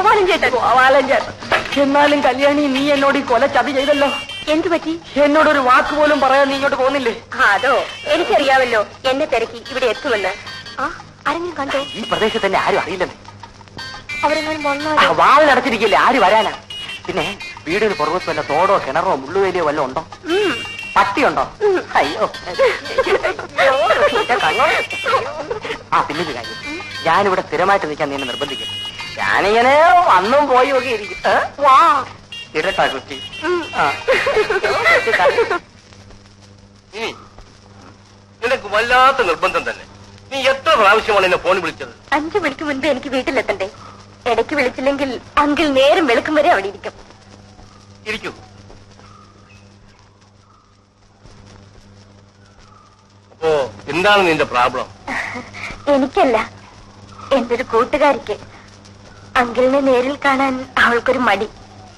ഗോപാലൻ ചേട്ടൻ. ഗോപാലൻ ചേട്ടൻ. എന്നാലും കല്യാണി, നീ എന്നോട് ഈ കൊല ചതി ചെയ്തല്ലോ. എന്തു പറ്റി? എന്നോടൊരു വാക്ക് പോലും പറയാൻ നീ ഇങ്ങോട്ട് പോകുന്നില്ലേ? അതോ, എനിക്കറിയാമല്ലോ എന്നെ തിരക്കി ഇവിടെ എത്തുമെന്ന്. ആരെങ്കിലും കണ്ടോ? ഈ പ്രദേശത്ത് തന്നെ ആരും അറിയില്ലെന്ന്. അവരെങ്ങാനും വന്നോ? വാളിനടച്ചിരിക്കില്ലേ, ആര് വരാനാ? പിന്നെ വീടിന് പുറകത്ത് വല്ല തോടോ കിണറോ മുള്ളുവേലിയോ വല്ലതും ഉണ്ടോ? പട്ടിയുണ്ടോ? അയ്യോ. പിന്നെ ഒരു കാര്യം, ഞാനിവിടെ സ്ഥിരമായിട്ട് നിൽക്കാൻ നീ എന്നെ നിർബന്ധിക്കും. ഞാനിങ്ങനെ വന്നും പോയി ഒക്കെ ഇരിക്കും. വാ ഇരട്ടാ കുട്ടി. നിനക്ക് വല്ലാത്ത നിർബന്ധം തന്നെ. നീ എത്ര പ്രാവശ്യമാണ് എന്നെ ഫോൺ വിളിച്ചത്? 5 മണിക്ക് മുൻപ് എനിക്ക് വീട്ടിലെത്തണ്ടേ. ഇടയ്ക്ക് വിളിച്ചില്ലെങ്കിൽ അങ്കിൾ നേരം വെളുക്കും വരെ അവിടെ ഇരിക്കും. ഇരിക്കൂ. അപ്പോ എന്താണ് നിന്റെ പ്രോബ്ലം? എനിക്കല്ല, എന്റെ ഒരു കൂട്ടുകാരിക്ക്. അങ്കിളിനെ നേരിൽ കാണാൻ അവൾക്കൊരു മടി.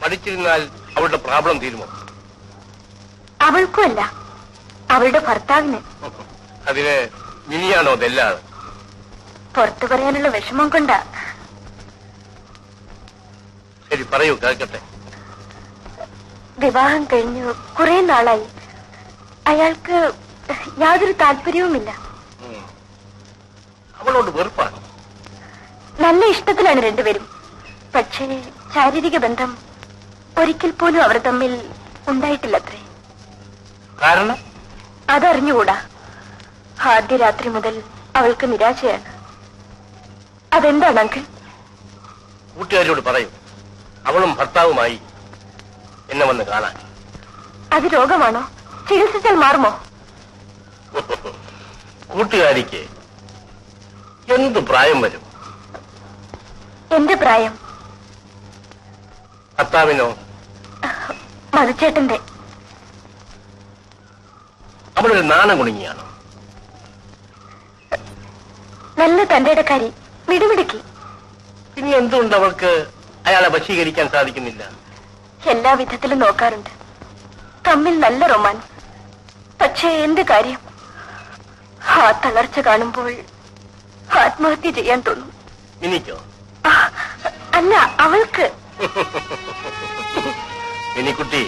മടിച്ചിരുന്നാൽ അവളുടെ പ്രോബ്ലം തീരുമോ? അവൾക്കും അല്ല, അവളുടെ ഭർത്താവിന്. അതിന് ഇനിയാണോ ഇതെല്ലാം? പുറത്തു പറയാനുള്ള വിഷമം കൊണ്ടാ. ശരി, പറയൂ, കേൾക്കട്ടെ. വിവാഹം കഴിഞ്ഞു കുറെ നാളായി. അയാൾക്ക് യാതൊരു താല്പര്യവുമില്ല. അവളോട് വെറുപ്പാണ്? നല്ല ഇഷ്ടത്തിലാണ് രണ്ടുപേരും. പക്ഷേ ശാരീരിക ബന്ധം ഒരിക്കൽ പോലും അവർ തമ്മിൽ ഉണ്ടായിട്ടില്ലത്രേ. കാരണം? അതറിഞ്ഞുകൂടാ. ആദ്യ രാത്രി മുതൽ അവൾക്ക് നിരാശയാണ്. അതെന്താണ് അങ്കിൾ? കൂട്ടുകാരിയോട് പറയൂ, അവളും ഭർത്താവുമായി എന്നെ വന്ന് കാണാൻ. അത് രോഗമാണോ? ചികിത്സിച്ചാൽ മാറുമോ? കൂട്ടുകാരിക്ക് എന്ത് പ്രായം വരും? എന്റെ പ്രായം. ഭർത്താവിനോ? മധുച്ചേട്ടന്റെ. അവളൊരു നാണം കുണുങ്ങിയാണോ? നല്ല തന്റെടക്കാരി, മിടുമിടുക്കി. ഇനി എന്തുകൊണ്ട് അവൾക്ക് അയാളെ വശീകരിക്കാൻ സാധിക്കുന്നില്ല? എല്ലാ വിധത്തിലും നോക്കാറുണ്ട്. തമ്മിൽ നല്ല റൊമാൻസ്. പക്ഷേ എന്ത് കാര്യം? ആ തളർച്ച കാണുമ്പോൾ ആത്മഹത്യ ചെയ്യാൻ തോന്നും. എനിക്കോ? അല്ല, അവൾക്ക്. മിനിക്കുട്ടി,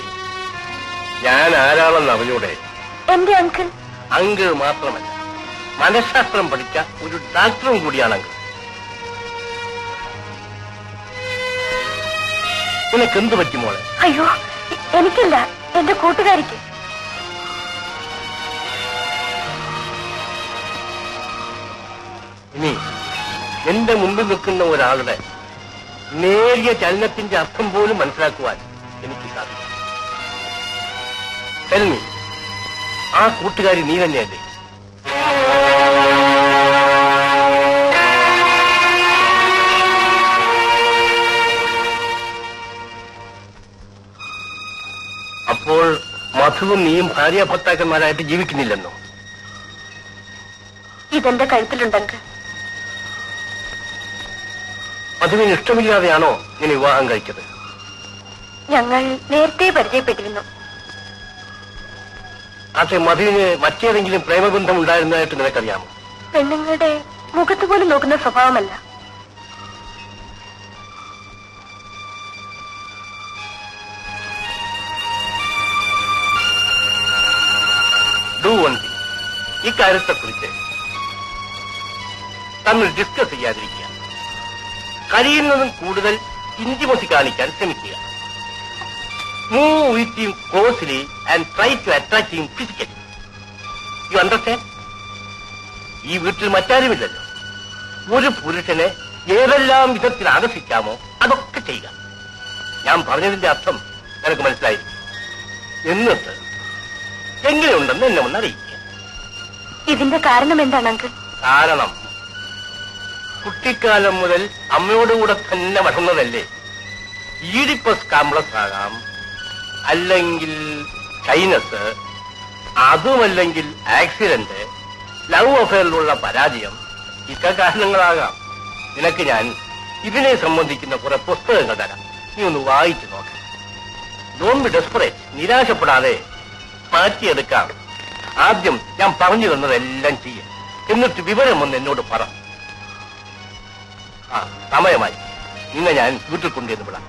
ഞാൻ ആരാണെന്ന് അറിഞ്ഞൂടെ? എന്റെ അങ്കിൾ. അങ്കിൾ മാത്രമല്ല, മനഃശാസ്ത്രം പഠിച്ച ഒരു ഡാക്ടറും കൂടിയാണ് അങ്കിൾ. നിനക്കെന്ത് പറ്റി മോളെ? അയ്യോ, എനിക്കല്ല, എന്റെ കൂട്ടുകാരിക്ക്. ഇനി എന്റെ മുമ്പിൽ നിൽക്കുന്ന ഒരാളുടെ നേരിയ ചലനത്തിന്റെ അർത്ഥം പോലും മനസ്സിലാക്കുവാൻ എനിക്ക് സാധിക്കും. തെൽമി, ആ കൂട്ടുകാരി നീ തന്നെയല്ലേ? അപ്പോൾ മധുവും നീയും ഭാര്യ ഭർത്താക്കന്മാരായിട്ട് ജീവിക്കുന്നില്ലെന്നോ? ഇതെന്റെ കഴുത്തിലുണ്ടെങ്കിൽ. മധുവിന് ഇഷ്ടമില്ലാതെയാണോ ഞാൻ വിവാഹം കഴിച്ചത്? ഞങ്ങൾ നേരത്തെ പരിചയപ്പെട്ടിരുന്നു. പക്ഷെ മധുവിന് മറ്റേതെങ്കിലും പ്രേമബന്ധം ഉണ്ടായിരുന്നതായിട്ട് നിനക്കറിയാമോ? പെണ്ണുങ്ങളുടെ മുഖത്ത് പോലും നോക്കുന്ന സ്വഭാവമല്ല. ഇക്കാര്യത്തെക്കുറിച്ച് തമ്മിൽ ഡിസ്കസ് ചെയ്യാതിരിക്കുക. കഴിയുന്നതും കൂടുതൽ ഇന്റിമസി കാണിക്കാൻ ശ്രമിക്കുക. Move with him closely and try to attract him physically. You understand? ഈ വീട്ടിൽ മറ്റാരുമില്ലല്ലോ. ഒരു പുരുഷനെ ഏതെല്ലാം വിധത്തിൽ ആകർഷിക്കാമോ അതൊക്കെ ചെയ്യുക. ഞാൻ പറഞ്ഞതിന്റെ അർത്ഥം നിനക്ക് മനസ്സിലായി. എന്നിട്ട് എങ്ങനെയുണ്ടെന്ന് എന്നെ ഒന്ന് അറിയിക്കുക. ഇതിന്റെ കാരണം എന്താണ് അങ്കിൾ? കാരണം കുട്ടിക്കാലം മുതൽ അമ്മയോടുകൂടെ തന്നെ വളർന്നതല്ലേ. ഈഡിപ്പസ് കോംപ്ലക്സ് ആകാം, അല്ലെങ്കിൽ ഷൈനസ്, അതുമല്ലെങ്കിൽ ആക്സിഡന്റ്, ലവ് അഫെയറിലുള്ള പരാജയം, ഇത്ര കാരണങ്ങളാകാം. നിനക്ക് ഞാൻ ഇതിനെ സംബന്ധിക്കുന്ന കുറെ പുസ്തകങ്ങൾ തരാം. നീ ഒന്ന് വായിച്ചു നോക്കാം. Don't be desperate. നിരാശപ്പെടാതെ മാറ്റിയെടുക്കാം. ആദ്യം ഞാൻ പറഞ്ഞു തന്നതെല്ലാം ചെയ്യും. എന്നിട്ട് വിവരം ഒന്ന് എന്നോട് പറ. സമയമായി. നിന്നെ ഞാൻ വീട്ടിൽ കൊണ്ടുവന്ന് വിടാം.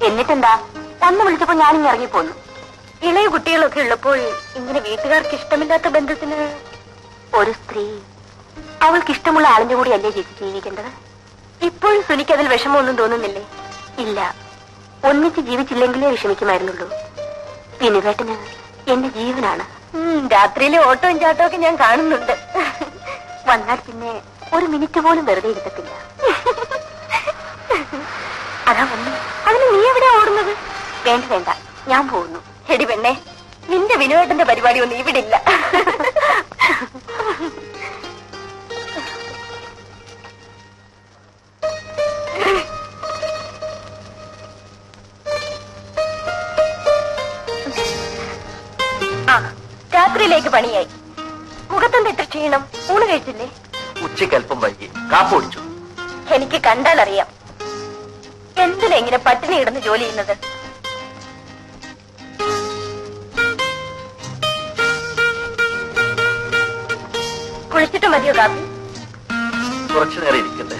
എന്നിട്ടെന്താ വന്ന് വിളിച്ചപ്പോ ഞാനിങ്ങ് ഇറങ്ങിപ്പോന്നു. ഇളയ കുട്ടികളൊക്കെ ഉള്ളപ്പോൾ ഇങ്ങനെ വീട്ടുകാർക്ക് ഇഷ്ടമില്ലാത്ത ബന്ധത്തിന് ഒരു സ്ത്രീ അവൾക്ക് ഇഷ്ടമുള്ള ആളിന്റെ കൂടി അല്ലേ ചേച്ചി ജീവിക്കേണ്ടത്? ഇപ്പോഴും സുനിക്ക് അതിൽ വിഷമമൊന്നും തോന്നുന്നില്ലേ? ഇല്ല, ഒന്നിച്ച് ജീവിച്ചില്ലെങ്കിലേ വിഷമിക്കുമായിരുന്നുള്ളൂ. വിനുവേട്ടന് എന്റെ ജീവനാണ്. രാത്രിയിലെ ഓട്ടവും ചാട്ടവും ഒക്കെ ഞാൻ കാണുന്നുണ്ട്. വന്നാൽ പിന്നെ ഒരു മിനിറ്റ് പോലും വെറുതെ ഇരുത്തത്തില്ല. അതാ വന്നു. അതിന് നീ എവിടെയാ ഓടുന്നത്? വേണ്ട വേണ്ട, ഞാൻ പോകുന്നു. എടി പെണ്ണെ, നിന്റെ വിനുവേട്ടന്റെ പരിപാടി ഒന്നും ഇവിടെ ഇല്ല. രാത്രിയിലേക്ക് പണിയായി. മുഖത്തെന്ത് ഇത്ര ക്ഷീണം? ഊണ് കഴിച്ചില്ലേ? ഉച്ചയ്ക്ക് അല്പം വൈകി. കാപ്പ് ഒഴിച്ചു. എനിക്ക് കണ്ടാൽ അറിയാം എന്തിനാ ഇങ്ങനെ പട്ടിണി കിടന്ന് ജോലി ചെയ്യുന്നത്. കുളിച്ചിട്ട് മതിയോ കാപ്പി? കുറച്ചു നേരം ഇരിക്കട്ടെ.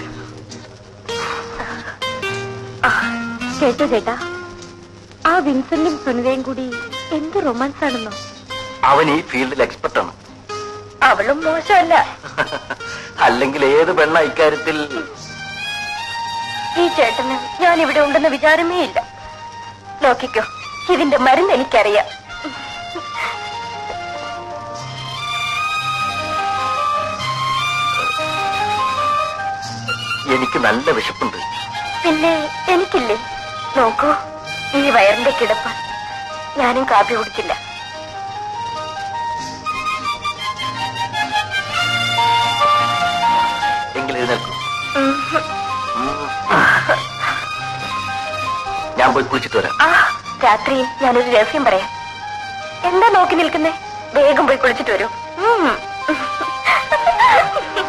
കേട്ടോ ചേട്ടാ, ആ വിൻസെന്റും സുനിതയും കൂടി എന്ത് റൊമാൻസ് ആണെന്നോ. അവൻ ഈ ഫീൽഡിൽ എക്സ്പെർട്ടാണ്. അവളും മോശമല്ല. അല്ലെങ്കിൽ ഏത് പെണ്ണ ഇക്കാര്യത്തിൽ? ഈ ചേട്ടന് ഞാൻ ഇവിടെ ഉണ്ടെന്ന് വിചാരമേ ഇല്ല. നോക്കിക്കോ, ഇതിന്റെ മരുന്ന് എനിക്കറിയാം. എനിക്ക് നല്ല വിശപ്പുണ്ട്. പിന്നെ എനിക്കില്ലേ? നോക്കൂ, ഈ വയറിന്റെ കിടപ്പ്. ഞാനും കാപ്പി കുടിച്ചില്ല. എങ്കിൽ എഴുന്നേൽക്കൂ. ഞാൻ പോയി കുളിച്ചിട്ട് വരാം. രാത്രി ഞാനൊരു രഹസ്യം പറയാം. എന്താ നോക്കി നിൽക്കുന്നേ? വേഗം പോയി കുളിച്ചിട്ട് വരൂ.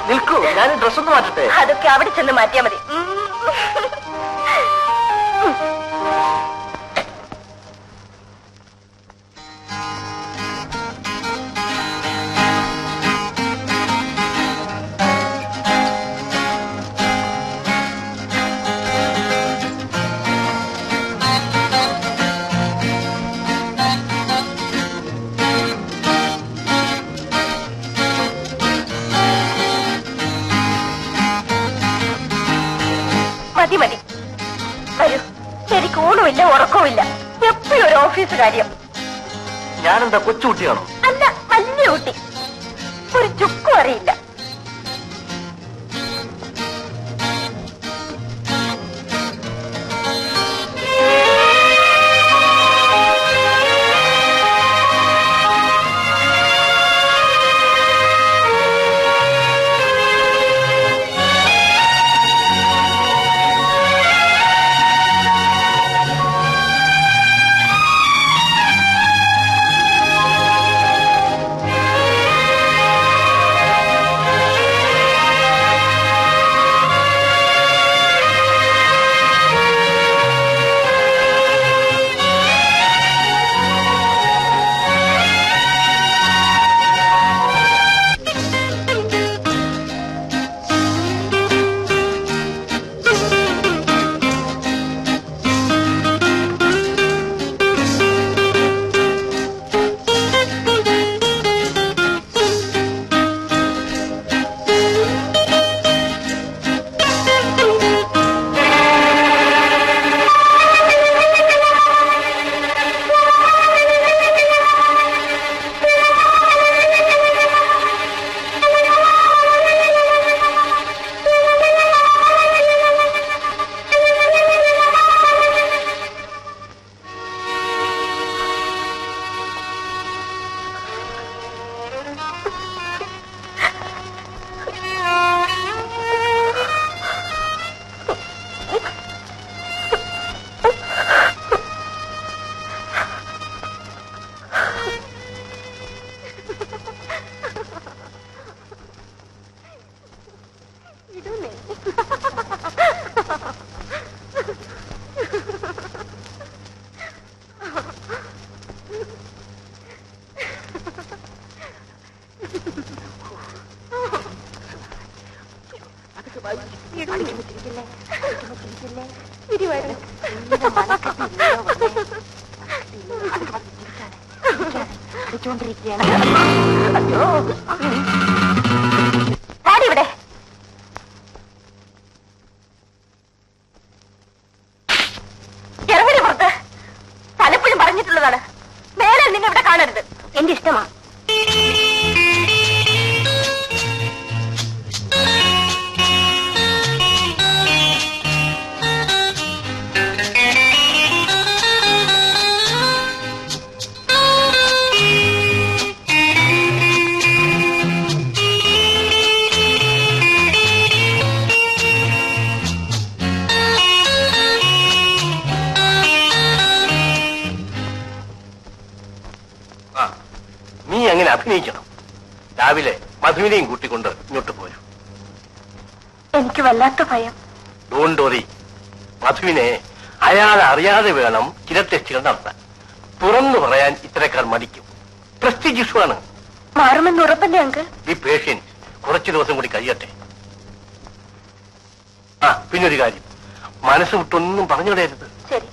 നിൽക്കൂ, ഞാൻ ഡ്രസ് ഒന്ന് മാറ്റട്ടെ. അതൊക്കെ അവിടെ ചെന്ന് മാറ്റിയാ മതി. മതി മതി, വരൂ. എനിക്ക് ഊണുമില്ല, ഉറക്കവുമില്ല. എപ്പോഴും ഒരു ഓഫീസ് കാര്യം. ഞാനെന്താ കൊച്ചുകുട്ടിയാണോ? അല്ല, വലിയ കുട്ടി. ഒരു ചുക്കും അറിയില്ല. ഇവിടെ ഇറങ്ങി പുറത്ത്. പലപ്പോഴും പറഞ്ഞിട്ടുള്ളതാണ്, മേലെ നിന്നെ ഇവിടെ കാണരുത്. എന്റെ ഇഷ്ടമാണ്. നീ അങ്ങനെ അഭിനയിക്കണം. രാവിലെ മധുവിനെയും കൂട്ടിക്കൊണ്ട് ഇങ്ങോട്ട് പോരും. എനിക്ക് വല്ലാത്ത ഭയം. Don't worry. മധുവിനെ അയാൾ അറിയാതെ വേണം ചില ടെസ്റ്റുകൾ നടത്താൻ. തുറന്നു പറയാൻ ഇത്രക്കാർ മടിക്കും. പ്രസ്റ്റീജ് ഇഷ്യൂ ആണ്. മാറുമെന്ന് ഉറപ്പല്ലേ അങ്കിൾ? ഈ പേഷ്യൻസ് കുറച്ചു ദിവസം കൂടി കഴിയട്ടെ. പിന്നൊരു കാര്യം, മനസ്സ് വിട്ടൊന്നും പറഞ്ഞിടരുത്. ശരി.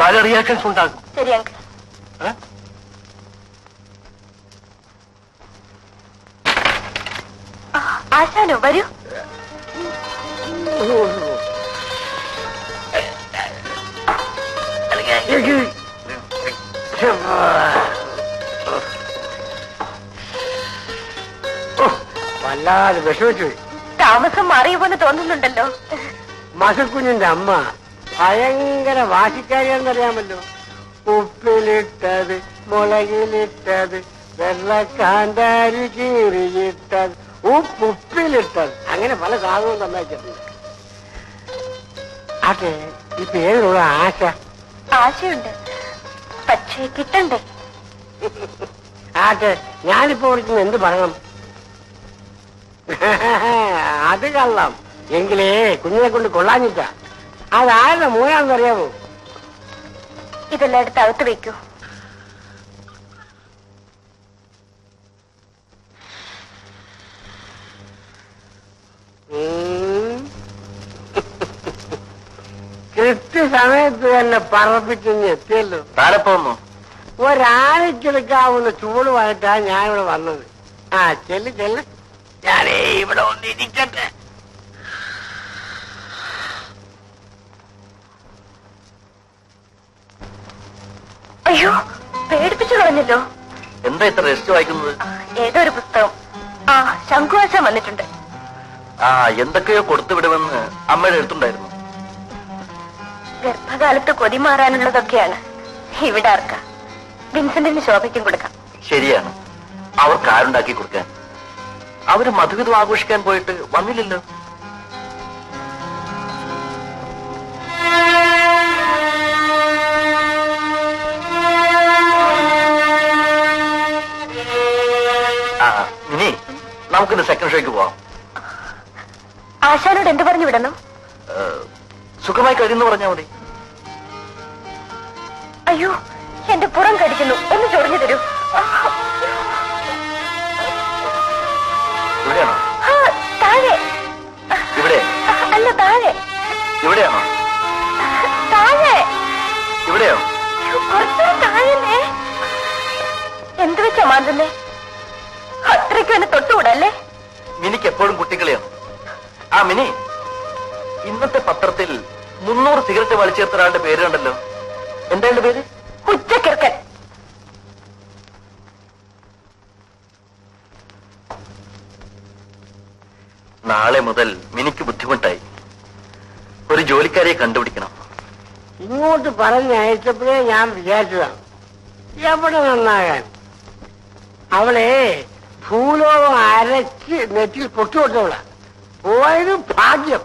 പല റിയാക്ഷൻസ് ഉണ്ടാകും. ശരി അങ്കിൾ. ആശാനോ, വരൂ. വല്ലാതെ വിഷമിച്ചു. താമസം മാറിയ പോലെ തോന്നുന്നുണ്ടല്ലോ. മസക്കുഞ്ഞിന്റെ അമ്മ ഭയങ്കര വാശിക്കാരിയാണെന്നറിയാമല്ലോ. ഉപ്പിലിട്ടത്, മുളകിലിട്ടത്, വെള്ളക്കാന്താരി കീറിയിട്ടത്, ഉപ്പിലിട്ടത്, അങ്ങനെ പല സാധനവും തന്നയച്ചിട്ടുണ്ട്. അതെ, ഇപ്പൊ ഏതിനുള്ള ആശ? ആശയുണ്ട്, പക്ഷേ കിട്ടണ്ടേ? ആട്ടെ, ഞാനിപ്പോ വിളിക്കുന്ന എന്ത് പറയണം? അത് കള്ളം. എങ്കിലേ കുഞ്ഞിനെ കൊണ്ട് കൊള്ളാഞ്ഞിട്ടാ. അതാരുടെ മൂന്നാണെന്നറിയാമോ? ഇതെല്ലാം എടുത്ത് അകത്ത് വെക്കൂ. കൃത്യസമയത്ത് തന്നെ പറപ്പിച്ചെന്ന് എത്തിയല്ലോ. താരപ്പോന്നു ഒരാഴ്ചെടുക്കാവുന്ന ചൂടുമായിട്ടാ ഞാനിവിടെ വന്നത്. ചെല്ല് ചെല്ല്. ഞാനേ ഇവിടെ ഒന്നിരിക്കട്ടെ. അയ്യോ, പേടിപ്പിച്ചു കളഞ്ഞല്ലോ. എന്താ ഇത്ര രജിസ്റ്റർ വായിക്കുന്നത്? ഏതോ ഒരു പുസ്തകം. ശംഖുവാശം വന്നിട്ടുണ്ട്. എന്തൊക്കെയോ കൊടുത്തു വിടുമെന്ന് അമ്മയുടെ എടുത്തുണ്ടായിരുന്നു. ഗർഭകാലത്ത് കൊതി മാറാനുള്ളതൊക്കെയാണ്. ഇവിടെ ആർക്ക? വിൻസെന്റിന് ശോഭയ്ക്കും കൊടുക്കാം. ശരിയാണ്, അവർക്ക് ആരുണ്ടാക്കി കൊടുക്കാൻ. അവര് മധുവിധം ആഘോഷിക്കാൻ പോയിട്ട് വന്നില്ലല്ലോ. ഇനി നമുക്കിന്ന് സെക്കൻഡ് ഷോയ്ക്ക് പോവാം. ആശാനോട് എന്ത് പറഞ്ഞു വിടണം? സുഖമായി കഴിയുന്നു പറഞ്ഞാൽ മതി. അയ്യോ, എന്റെ പുറം കടിക്കുന്നു, ഒന്ന് ചൊറിഞ്ഞു തരൂ. ഇവിടെയാണോ? താഴെ. ഇവിടെ അല്ല, താഴെ. ഇവിടെയാണോ? താഴെ. ഇവിടെയോ? കുറച്ചും താഴെ. എന്ത് വെച്ചാ മാന്തുന്നേ? അത്രയ്ക്കും എന്നെ തൊട്ടുകൂടല്ലേ? മിനിക്ക് എപ്പോഴും കുട്ടികളെയാണ്. മിനി, ഇന്നത്തെ പത്രത്തിൽ 300 സിഗരറ്റ് വലിച്ചേർത്ത ഒരാളുടെ പേര് കണ്ടല്ലോ. എന്താ പേര്? ഉച്ചക്കിർക്കൻ. നാളെ മുതൽ മിനിക്ക് ബുദ്ധിമുട്ടായി. ഒരു ജോലിക്കാരിയെ കണ്ടുപിടിക്കണം. ഇങ്ങോട്ട് പറഞ്ഞയച്ചപ്പോഴേ ഞാൻ വിചാരിച്ചതാണ്, എവിടെ നന്നാകാൻ. അവളെ ഭൂലോകം അരച്ച് നെറ്റിൽ പൊട്ടുകൊട്ടവള. പോയത് ഭാഗ്യം.